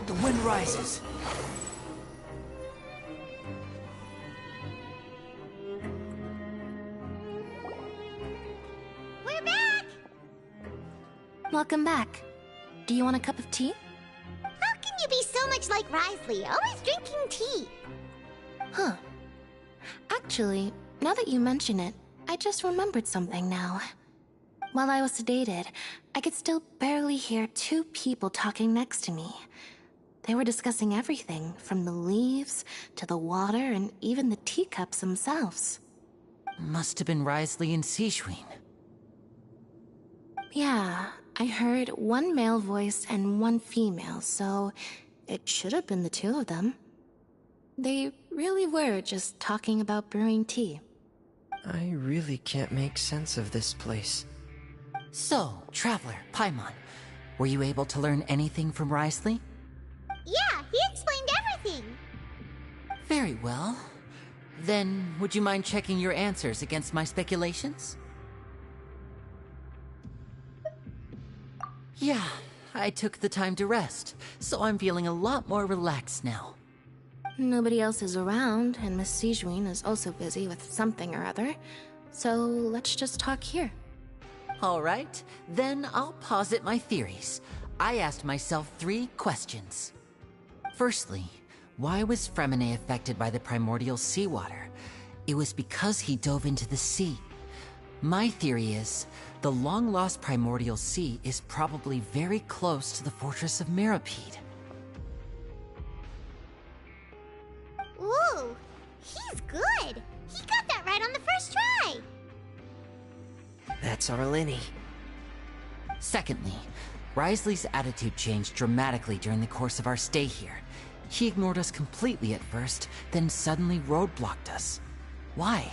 The wind rises. We're back! Welcome back. Do you want a cup of tea? How can you be so much like Risley, always drinking tea? Huh. Actually, now that you mention it, I just remembered something now. While I was sedated, I could still barely hear two people talking next to me. They were discussing everything, from the leaves to the water and even the teacups themselves. Must have been Risley and Sishwin. Yeah, I heard one male voice and one female, so it should have been the two of them. They really were just talking about brewing tea. I really can't make sense of this place. So, Traveler, Paimon, were you able to learn anything from Risley? Yeah, he explained everything. Very well. Then, would you mind checking your answers against my speculations? Yeah, I took the time to rest, so I'm feeling a lot more relaxed now. Nobody else is around, and Miss Sijwin is also busy with something or other, so let's just talk here. All right, then I'll posit my theories. I asked myself 3 questions. Firstly, why was Fremine affected by the primordial seawater? It was because he dove into the sea. My theory is, the long-lost primordial sea is probably very close to the fortress of Mirapede. Ooh, he's good. He got that right on the first try. That's our Linny. Secondly, Risley's attitude changed dramatically during the course of our stay here. He ignored us completely at first, then suddenly roadblocked us. Why?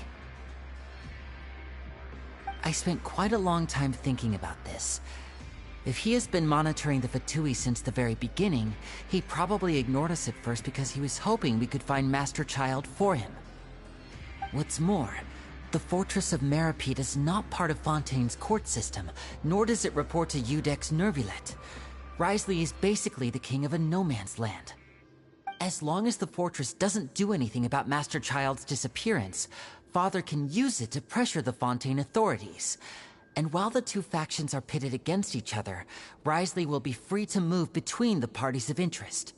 I spent quite a long time thinking about this. If he has been monitoring the Fatui since the very beginning, he probably ignored us at first because he was hoping we could find Master Child for him. What's more, the Fortress of Mirapede is not part of Fontaine's court system, nor does it report to Udex Nervulet. Risley is basically the king of a no-man's land. As long as the fortress doesn't do anything about Master Child's disappearance, Father can use it to pressure the Fontaine authorities. And while the two factions are pitted against each other, Risley will be free to move between the parties of interest.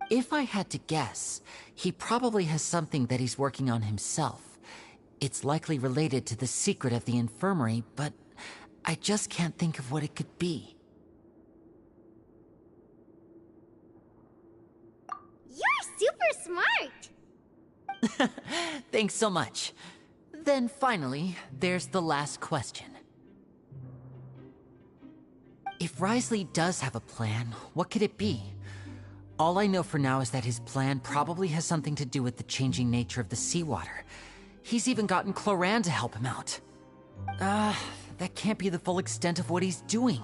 If I had to guess, he probably has something that he's working on himself. It's likely related to the secret of the infirmary, but I just can't think of what it could be. You're super smart. Thanks so much. Then finally, there's the last question. If Risley does have a plan, what could it be? All I know for now is that his plan probably has something to do with the changing nature of the seawater. He's even gotten Cloran to help him out. That can't be the full extent of what he's doing.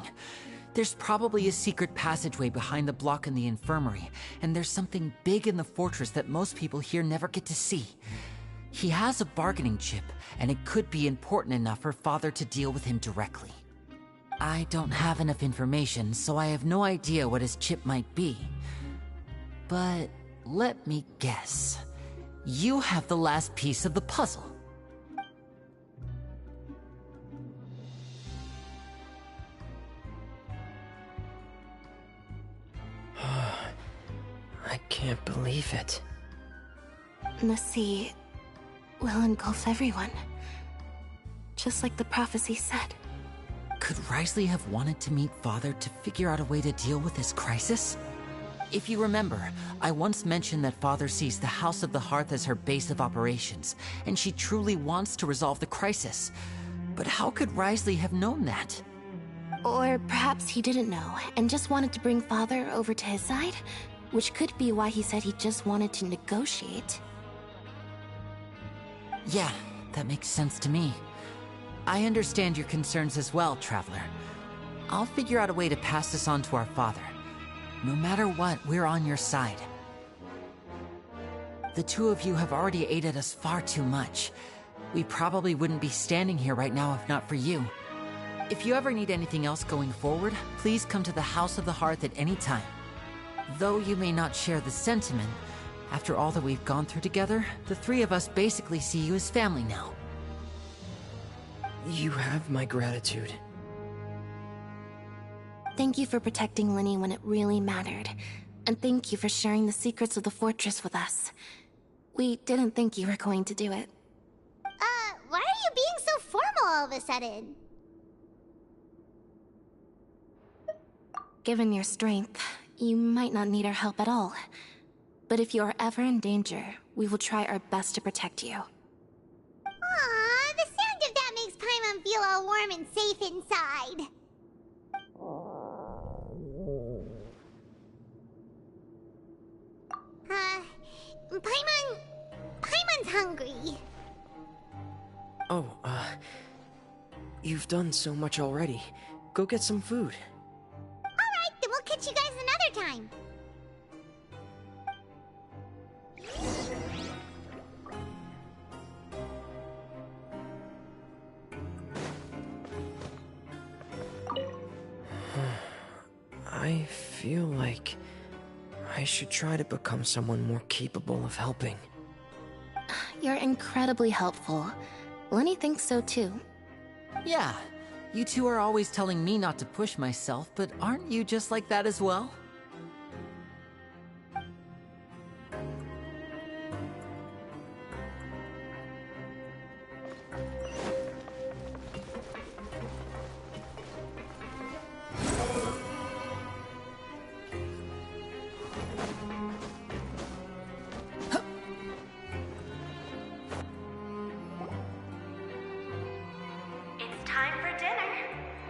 There's probably a secret passageway behind the block in the infirmary, and there's something big in the fortress that most people here never get to see. He has a bargaining chip, and it could be important enough for Father to deal with him directly. I don't have enough information, so I have no idea what his chip might be. But let me guess. You have the last piece of the puzzle. I can't believe it. The sea will engulf everyone, just like the prophecy said. Could Risley have wanted to meet Father to figure out a way to deal with this crisis? If you remember, I once mentioned that Father sees the House of the Hearth as her base of operations, and she truly wants to resolve the crisis. But how could Risley have known that? Or perhaps he didn't know, and just wanted to bring Father over to his side? Which could be why he said he just wanted to negotiate. Yeah, that makes sense to me. I understand your concerns as well, Traveler. I'll figure out a way to pass this on to our father. No matter what, we're on your side. The two of you have already aided us far too much. We probably wouldn't be standing here right now if not for you. If you ever need anything else going forward, please come to the House of the Hearth at any time. Though you may not share the sentiment, after all that we've gone through together, the three of us basically see you as family now. You have my gratitude. Thank you for protecting Linny when it really mattered. And thank you for sharing the secrets of the fortress with us. We didn't think you were going to do it. Why are you being so formal all of a sudden? Given your strength, you might not need our help at all. But if you are ever in danger, we will try our best to protect you. Aww, the sound of that makes Paimon feel all warm and safe inside. Paimon's hungry. Oh, you've done so much already. Go get some food. Alright, then we'll catch you guys another time. I feel like I should try to become someone more capable of helping. You're incredibly helpful. Lenny thinks so too. Yeah, you two are always telling me not to push myself, but aren't you just like that as well? It's time for dinner.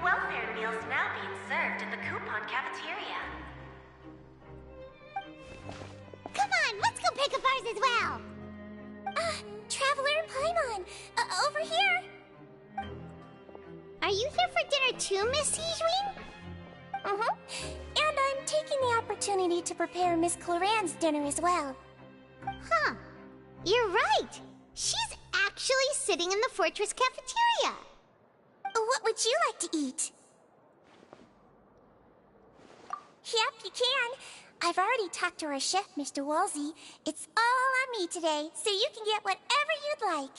Welfare meals now being served in the coupon cafeteria. Come on, let's go pick up ours as well. Traveler Paimon, over here. Are you here for dinner too, Miss Sijwin? And I'm taking the opportunity to prepare Miss Cloran's dinner as well. Huh. You're right. She's actually sitting in the fortress cafeteria. What would you like to eat? Yep, you can. I've already talked to our chef, Mr. Wolsey. It's all on me today, so you can get whatever you'd like.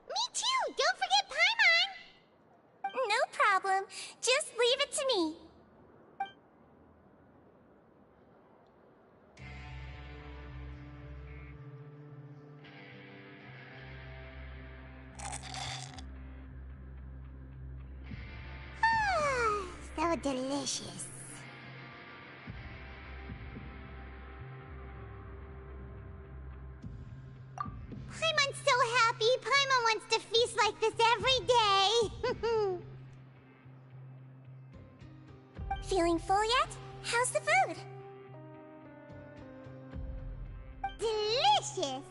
Me too! Don't forget Paimon! No problem. Just leave it to me. So delicious. Paimon's so happy. Paimon wants to feast like this every day. Feeling full yet? How's the food? Delicious.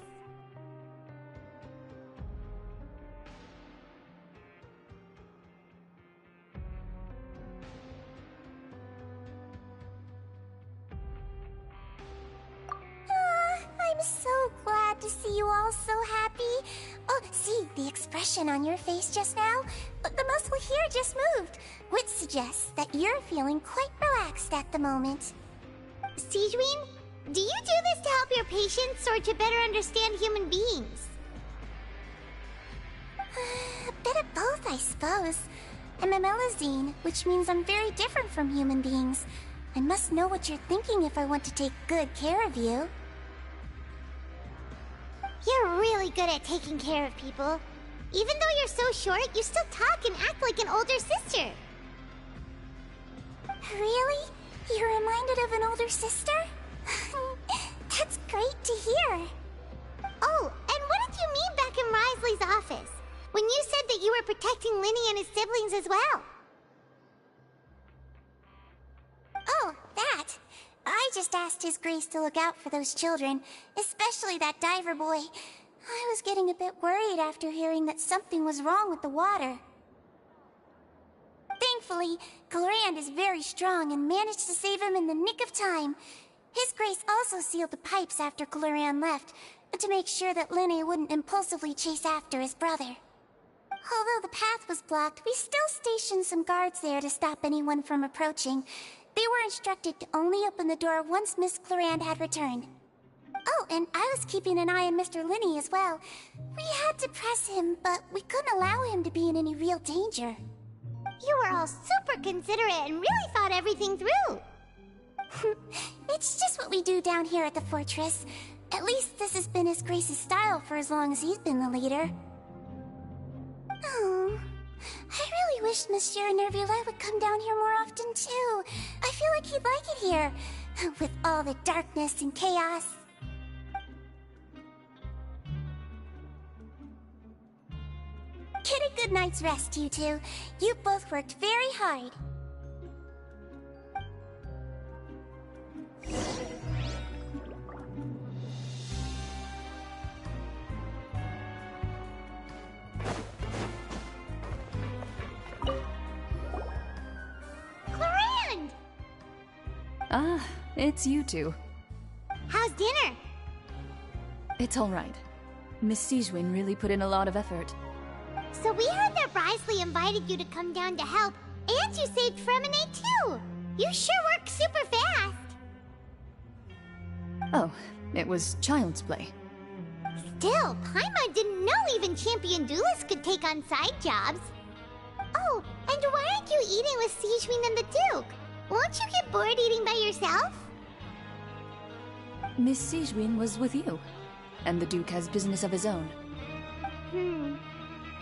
I'm so glad to see you all so happy. Oh, see, the expression on your face just now? The muscle here just moved, which suggests that you're feeling quite relaxed at the moment. Sijwin, do you do this to help your patients or to better understand human beings? A bit of both, I suppose. I'm a Melazine, which means I'm very different from human beings. I must know what you're thinking if I want to take good care of you. You're really good at taking care of people. Even though you're so short, you still talk and act like an older sister. Really? You're reminded of an older sister? That's great to hear. Oh, and what did you mean back in Risley's office? When you said that you were protecting Linny and his siblings as well? Oh, that. I just asked His Grace to look out for those children, especially that diver boy. I was getting a bit worried after hearing that something was wrong with the water. Thankfully, Clorand is very strong and managed to save him in the nick of time. His Grace also sealed the pipes after Clorand left, to make sure that Linny wouldn't impulsively chase after his brother. Although the path was blocked, we still stationed some guards there to stop anyone from approaching. They were instructed to only open the door once Miss Clarand had returned. Oh, and I was keeping an eye on Mr. Linny as well. We had to press him, but we couldn't allow him to be in any real danger. You were all super considerate and really thought everything through. It's just what we do down here at the fortress. At least this has been His Grace's style for as long as he's been the leader. Oh, I really wish Monsieur Nervula would come down here more often too. I feel like he'd like it here, with all the darkness and chaos. Get a good night's rest, you two. You both worked very hard. Clarand! Ah, it's you two. How's dinner? It's all right. Miss Sijwin really put in a lot of effort. So we heard that Risley invited you to come down to help, and you saved Fremine too! You sure work super fast! Oh, it was child's play. Still, Paimon didn't know even champion duelists could take on side jobs. Oh, and why aren't you eating with Sijwin and the Duke? Won't you get bored eating by yourself? Miss Sijwin was with you, and the Duke has business of his own.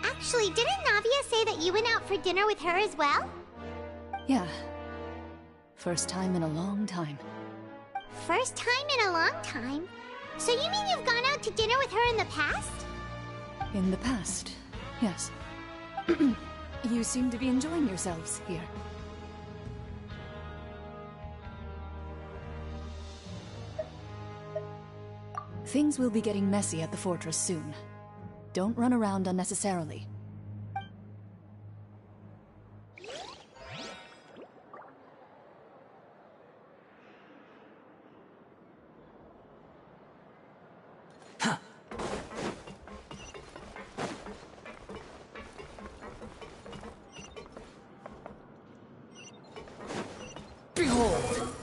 Actually, didn't Navia say that you went out for dinner with her as well? Yeah. First time in a long time. First time in a long time? So you mean you've gone out to dinner with her in the past? In the past, yes. You seem to be enjoying yourselves here. Things will be getting messy at the fortress soon. Don't run around unnecessarily. Behold!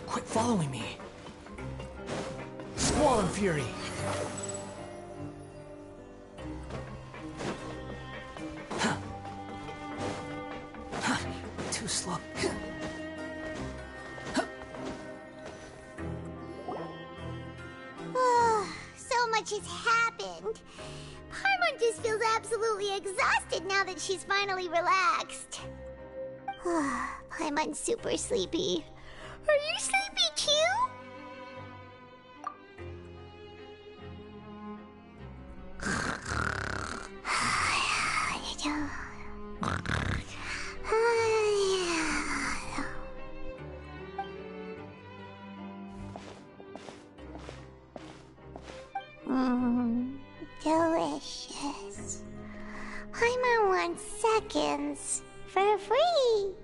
Quit following me. Squall and Fury. Too slow. So much has happened. Paimon just feels absolutely exhausted now that she's finally relaxed. Paimon's super sleepy. Are you sleepy too? Delicious. Paimon wants seconds for free.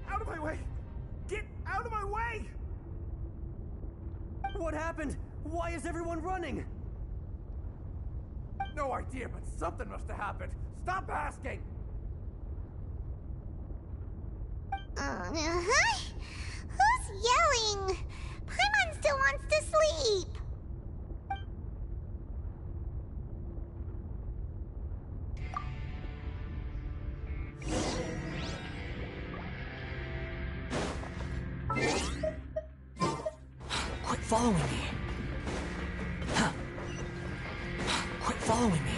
Out of my way! Get out of my way! What happened? Why is everyone running? No idea, but something must have happened. Stop asking! Who's yelling? Paimon still wants to sleep. Quit following me. Quit following